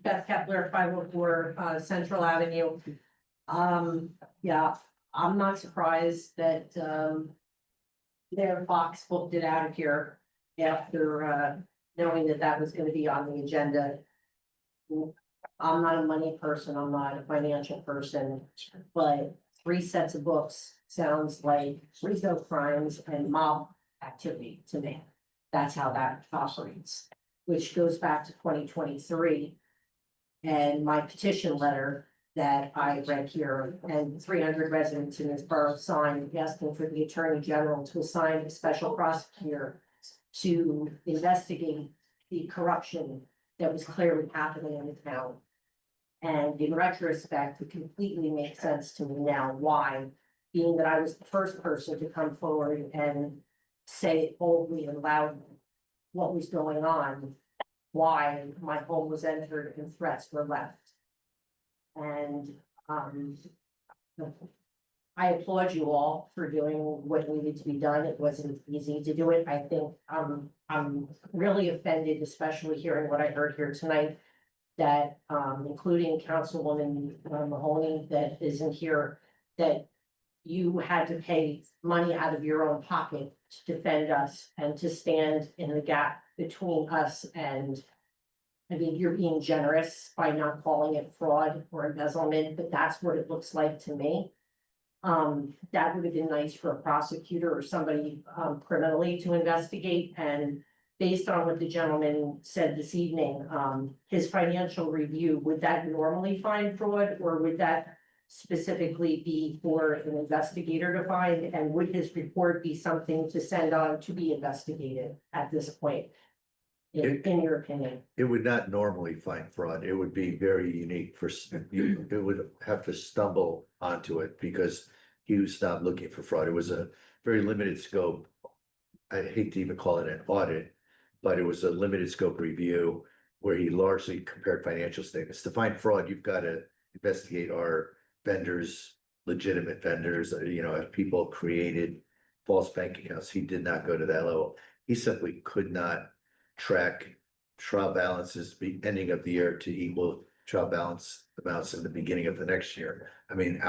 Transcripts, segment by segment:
Beth Kepler, 504 Central Avenue. Yeah, I'm not surprised that their Fox booked it out of here after knowing that that was gonna be on the agenda. I'm not a money person, I'm not a financial person, but 3 sets of books sounds like retail crimes and mob activity to me. That's how that operates, which goes back to 2023. And my petition letter that I read here, and 300 residents in this borough signed asking for the Attorney General to assign a special prosecutor to investigate the corruption that was clearly happening in the town. And in retrospect, it completely makes sense to me now why, being that I was the first person to come forward and say boldly and loudly what was going on, why my home was entered and threats were left. And I applaud you all for doing what needed to be done. It wasn't easy to do it. I think I'm really offended, especially hearing what I heard here tonight, that including Councilwoman Mahoney that isn't here, that you had to pay money out of your own pocket to defend us and to stand in the gap between us and, I mean, you're being generous by not calling it fraud or embezzlement, but that's what it looks like to me. That would have been nice for a prosecutor or somebody criminally to investigate. And based on what the gentleman said this evening, his financial review, would that normally find fraud, or would that specifically be for an investigator to find? And would his report be something to send on to be investigated at this point? In your opinion? It would not normally find fraud. It would be very unique for, it would have to stumble onto it because he was not looking for fraud. It was a very limited scope. I hate to even call it an audit, but it was a limited scope review where he largely compared financial statements. To find fraud, you've got to investigate our vendors, legitimate vendors, if people created false bank accounts. He did not go to that level. He simply could not track trial balances be ending of the year to equal trial balance amounts in the beginning of the next year. I mean,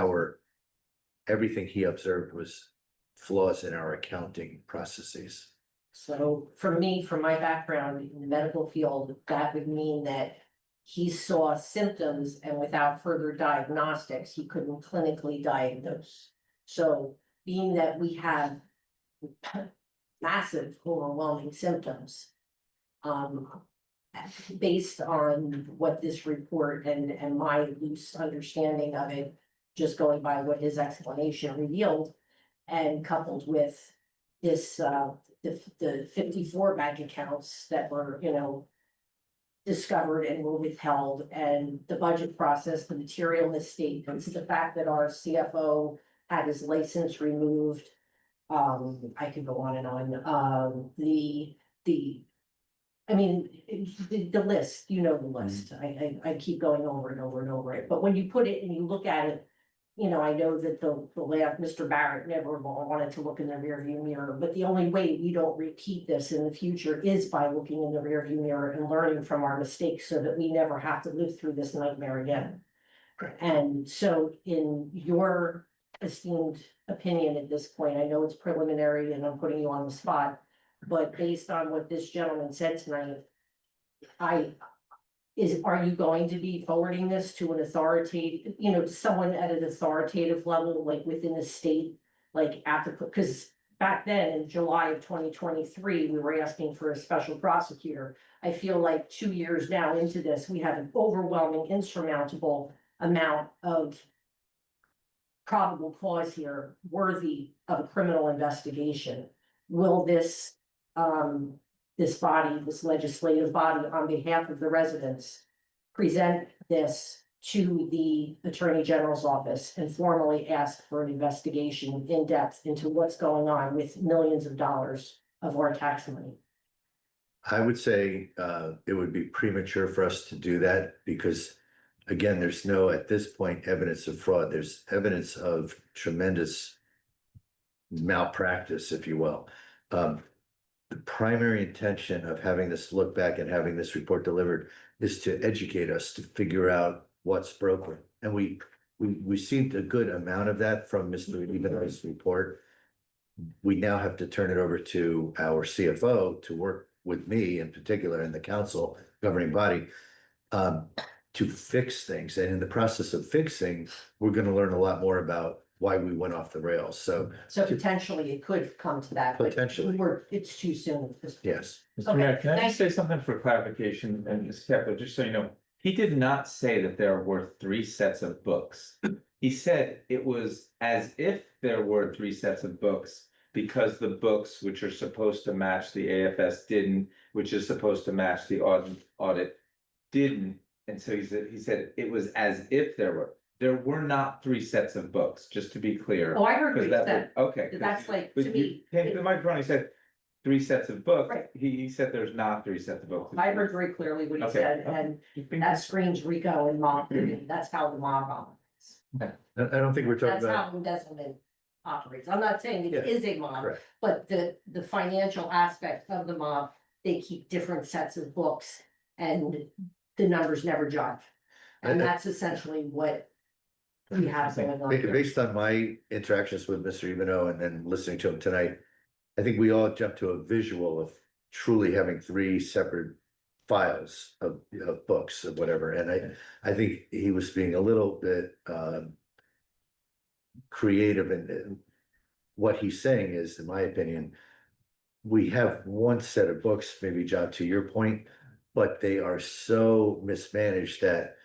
everything he observed was flaws in our accounting processes. So for me, from my background in the medical field, that would mean that he saw symptoms and without further diagnostics, he couldn't clinically diagnose. So being that we have massive overwhelming symptoms, based on what this report and my loose understanding of it, just going by what his explanation revealed, and coupled with this, the 54 bank accounts that were, discovered and were withheld, and the budget process, the material misstatements, the fact that our CFO had his license removed. I could go on and on. I mean, the list, the list. I keep going over and over and over it. But when you put it and you look at it, I know that the last Mr. Barrett never wanted to look in the rearview mirror, but the only way we don't repeat this in the future is by looking in the rearview mirror and learning from our mistakes so that we never have to live through this nightmare again. Right. And so in your esteemed opinion at this point, I know it's preliminary and I'm putting you on the spot, but based on what this gentleman said tonight, are you going to be forwarding this to an authoritative, someone at an authoritative level, like within the state, like because back then in July of 2023, we were asking for a special prosecutor. I feel like 2 years now into this, we have an overwhelming, insurmountable amount of probable cause here worthy of a criminal investigation. Will this body, this legislative body, on behalf of the residents, present this to the Attorney General's office and formally ask for an investigation in depth into what's going on with millions of dollars of our tax money? I would say it would be premature for us to do that because, again, there's no, at this point, evidence of fraud. There's evidence of tremendous malpractice, if you will. the primary intention of having this look back and having this report delivered is to educate us to figure out what's broken. And we received a good amount of that from Mr. Ebenau's report. We now have to turn it over to our CFO to work with me in particular and the council governing body to fix things. And in the process of fixing, we're gonna learn a lot more about why we went off the rails. So So potentially it could come to that. but Potentially. It's too soon at this point. yes, Mr. Mayor, can I thank just say something for clarification, and Ms. Kepler, just so you know, he did not say that there were 3 sets of books. He said it was as if there were 3 sets of books, because the books which are supposed to match the AFS didn't, which is supposed to match the audit didn't. And so he said it was as if there were not 3 sets of books, just to be clear. Oh, I heard what Because you that said. would, okay. 'cause That's like, but to you me, came to the microphone, he said 3 sets of books. Right. He said there's not 3 sets of books. I heard very clearly what he Okay. said, and that screams Rico and mob. That's how the mob operates. I don't think we're talking That's about, how embezzlement operates. I'm not saying Yeah, it is a mob, correct. but the financial aspect of the mob, they keep different sets of books and the numbers never jive. And I- that's essentially what we have going on here. Based on my interactions with Mr. Ebenau and then listening to him tonight, I think we all jumped to a visual of truly having 3 separate files of books or whatever. And I think he was being a little bit creative in what he's saying is, in my opinion, we have 1 set of books, maybe John, to your point, but they are so mismanaged that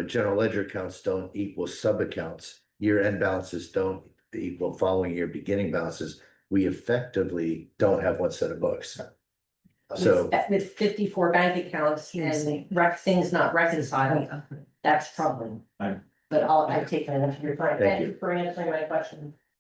general ledger accounts don't equal sub accounts. Year-end balances don't equal following year beginning balances. We effectively don't have 1 set of books. So, With 54 bank accounts and things not reconciling, that's troubling. Right. But I've taken enough of your time. Thank Thank you for answering my question.